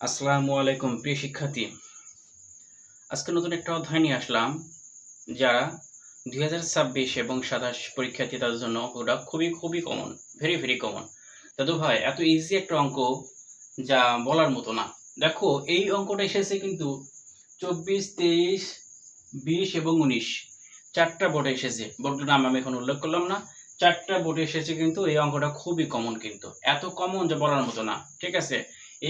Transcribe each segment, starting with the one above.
আসসালামু আলাইকুম প্রিয় শিক্ষার্থী। আজকে নতুন একটা অধ্যায় নিয়ে আসলাম। যারা 2026 এবং 27 পরীক্ষার্থী তাদের জন্য অঙ্কটা খুবই কমন, ভেরি কমন। দাদু ভাই এত ইজি একটা অঙ্ক যা বলার মতো না। দেখো এই অঙ্কটা এসেছে কিন্তু 24, 23, 20 এবং 19 চারটা বোর্ডে এসেছে। বোর্ডের নাম আমি এখন উল্লেখ করলাম না। চারটা বোর্ডে এসেছে কিন্তু এই অঙ্কটা খুবই কমন, কিন্তু এত কমন যে বলার মতো না। ঠিক আছে,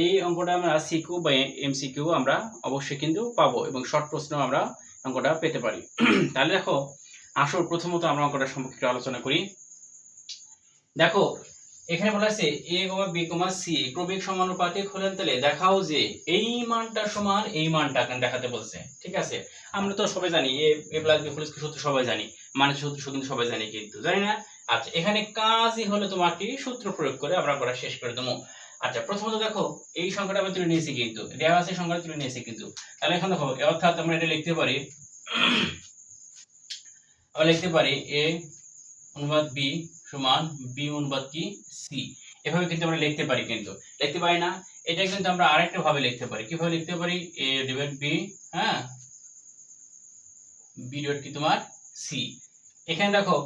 এই অঙ্কটা আমরা সিকিউ বা এমসিকিউ আমরা অবশ্যই কিন্তু পাবো এবং শর্ট প্রশ্ন আমরা অঙ্কটা পেতে পারি। তাহলে দেখো আসল প্রথমত আমরা অঙ্কটা সম্পর্কে একটু আলোচনা করি। দেখো এখানে বলা আছে a, b, c প্রবেগ সমানুপাতিক হলে তাহলে দেখাও যে এই মানটা সমান এই মানটা এখানে দেখাতে বলছে। ঠিক আছে, আমরা তো সবাই জানি a plus b whole square সূত্র সবাই জানি, মানে সূত্র কিন্তু সবাই জানি, কিন্তু জানি না। আচ্ছা এখানে কাজই হলো তোমার কি সূত্র প্রয়োগ করে আমরা করা শেষ করে দেবো। আচ্ছা প্রথমত দেখো এই সংখ্যাটা আমি তুলে নিয়েছি, কিন্তু দেওয়া আছে সংখ্যাটা তুলে নিয়েছি কিন্তু। তাহলে এখন দেখো অর্থাৎ আমরা এটা লিখতে পারি, আমরা লিখতে পারি a অনুপাত b সমান b অনুপাত কি c, এভাবে কিন্তু আমরা লিখতে পারি, কিন্তু লিখতে পারি না। এটা কিন্তু আমরা আরেকটা ভাবে লিখতে পারি। কিভাবে লিখতে পারি? a ডিভাইড b, হ্যাঁ, b ডট কি তোমার c। এখানে দেখো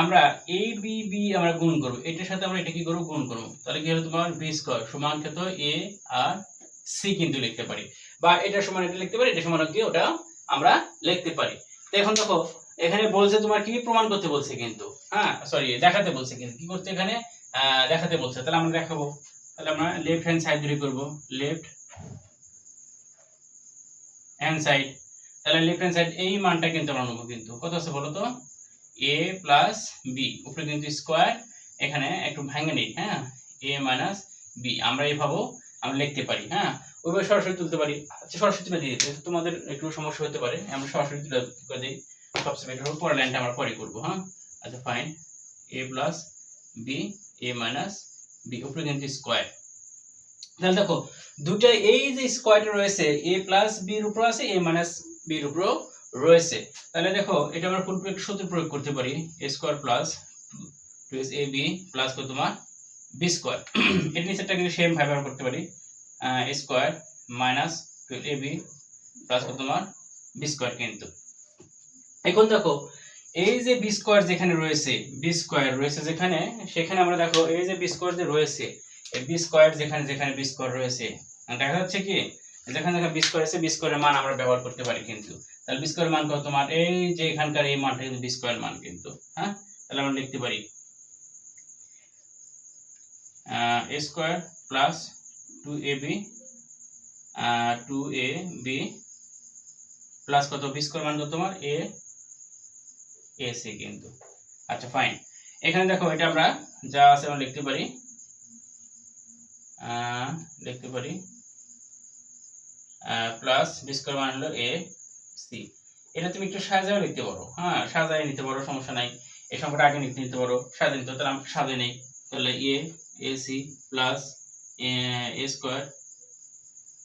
আমরা a b b আমরা গুণ করব, এটার সাথে আমরা এটা কি করব? গুণ করব। তাহলে কি হলো তোমার b স্কয়ার সমান কত? a আর c কিন্তু লিখতে পারি, বা এটা সমান এটা লিখতে পারি, এটা সমান কি ওটা আমরা লিখতে পারি। তো এখন দেখো এখানে বলছে তোমার কি প্রমাণ করতে বলছে, কিন্তু হ্যাঁ সরি দেখাতে বলছে, কিন্তু কি করতে এখানে দেখাতে বলছে। তাহলে আমরা দেখাবো। তাহলে আমরা লেফট হ্যান্ড সাইড ধরে করব, লেফট হ্যান্ড সাইড। তাহলে লেফট হ্যান্ড সাইড এই মানটা কিন্তু আমরা নেব, কিন্তু কত আছে বলো তো? a প্লাস b, উপরে কিন্তু স্কয়ার, এখানে একটু ভেঙে নেই, হ্যাঁ, a মাইনাস b আমরা এইভাবে আমরা লিখতে পারি। হ্যাঁ, ওইভাবে সরাসরি তুলতে পারি। আচ্ছা সরাসরি তুলে দিতে তোমাদের একটু সমস্যা হতে পারে, আমরা সরাসরি তুলে করে দিই, সবচেয়ে বেটার হবে। পরের লাইনটা আমরা পরে করব। হ্যাঁ, আচ্ছা fine, a plus b, a minus b, উপরে কিন্তু স্কয়ার। তাহলে দেখো দুটো এই যে স্কয়ারটা রয়েছে a প্লাস b এর উপর আছে, a মাইনাস b এর উপর রয়েছে। তাহলে দেখো এটা আমরা ফুল প্রয়োগ সূত্র প্রয়োগ করতে পারি, a square plus 2ab plus কত তোমার b স্কয়ার। এর নিচেরটা কিন্তু সেম ভাবে আমরা করতে পারি, a square minus 12ab plus কত তোমার b স্কয়ার। কিন্তু এখন দেখো এই যে b স্কয়ার যেখানে রয়েছে, b স্কয়ার রয়েছে যেখানে, সেখানে আমরা দেখো এই যে b স্কয়ার যে রয়েছে, এই b স্কয়ার যেখানে যেখানে b স্কয়ার রয়েছে দেখা যাচ্ছে কি যেখানে যেখানে b স্কয়ার আছে b স্কয়ারের মান আমরা ব্যবহার করতে পারি। কিন্তু তাহলে b স্কয়ারের মান কত তোমার? এই যে এখানকার এই মানটা কিন্তু b স্কয়ার মান, কিন্তু হ্যাঁ। তাহলে আমরা লিখতে পারি a square plus 2ab 2ab plus কত b স্কয়ার মান কত তোমার? a ac কিন্তু। আচ্ছা ফাইন, এখানে দেখো এটা আমরা যা আছে আমরা লিখতে পারি, প্লাস b স্কয়ার মান হলো a c। এটা তুমি একটু সাজায় লিখতে পারো, হ্যাঁ সাজায় নিতে পারো, সমস্যা নাই। এই সংখ্যাটা আগে নিতে পারো, সাজিয়ে নিতে। তাহলে আমরা সাজিয়ে নেই, তাহলে a ac plus a square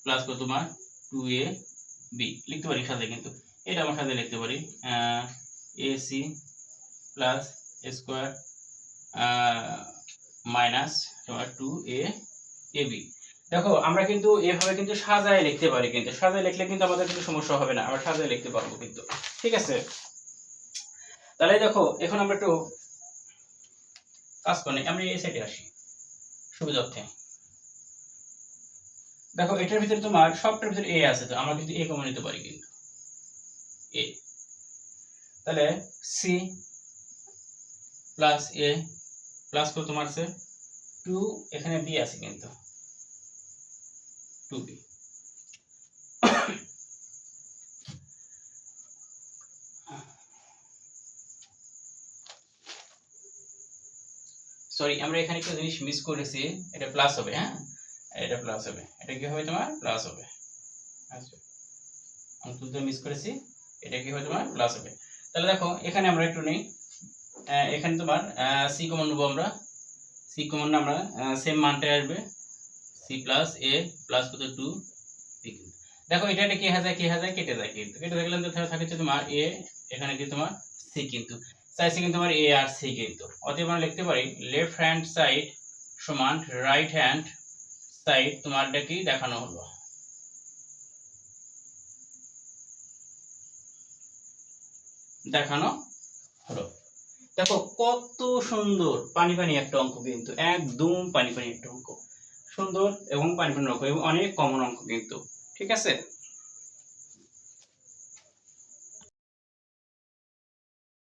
plus কত তোমার 2ab লিখতে পারি সাজিয়ে, কিন্তু এটা আমরা সাজিয়ে লিখতে পারি ac plus a square minus তোমার 2ab। দেখো আমরা কিন্তু এভাবে কিন্তু সাজায় লিখতে পারি, কিন্তু সাজায় লিখলে কিন্তু আমাদের কিন্তু সমস্যা হবে না, আমরা সাজায় লিখতে পারবো কিন্তু। ঠিক আছে, তাহলে দেখো এখন আমরা একটু কাজ করি, আমরা এই সাইডে আসি সুবিধার্থে। দেখো এটার ভিতরে তোমার সবটার ভিতরে a আছে, তো আমরা কিন্তু a কমন নিতে পারি, কিন্তু a। তাহলে c প্লাস a প্লাস কত তোমার আছে 2, এখানে b আছে কিন্তু 2b। সরি আমরা এখানে একটা জিনিস মিস করেছি, এটা প্লাস হবে, হ্যাঁ এটা প্লাস হবে, এটা কি হবে তোমার প্লাস হবে। আচ্ছা আমি তুলতে মিস করেছি, এটা কি হবে তোমার প্লাস হবে। তাহলে দেখো এখানে আমরা একটু নেই, এখানে তোমার সি কমন নেবো আমরা, সি কমন আমরা সেম মানটাই আসবে, সি প্লাস এ প্লাস কত 2 বি। দেখো এটা কি হয়ে যায়, কেটে যায়, কিন্তু কেটে গেলে থাকে হচ্ছে তোমার এ, এখানে কি তোমার সি, কিন্তু চাইছি কিন্তু তোমার এ আর সি, কিন্তু অতএব আমরা লিখতে পারি লেফট হ্যান্ড সাইড সমান রাইট হ্যান্ড সাইড তোমারটা কি দেখানো হলো, দেখানো হলো। দেখো কত সুন্দর পানি পানি একটা অঙ্ক, কিন্তু একদম পানি পানি একটা অঙ্ক, সুন্দর এবং পানি পানি অঙ্ক এবং অনেক কমন অঙ্ক কিন্তু। ঠিক আছে।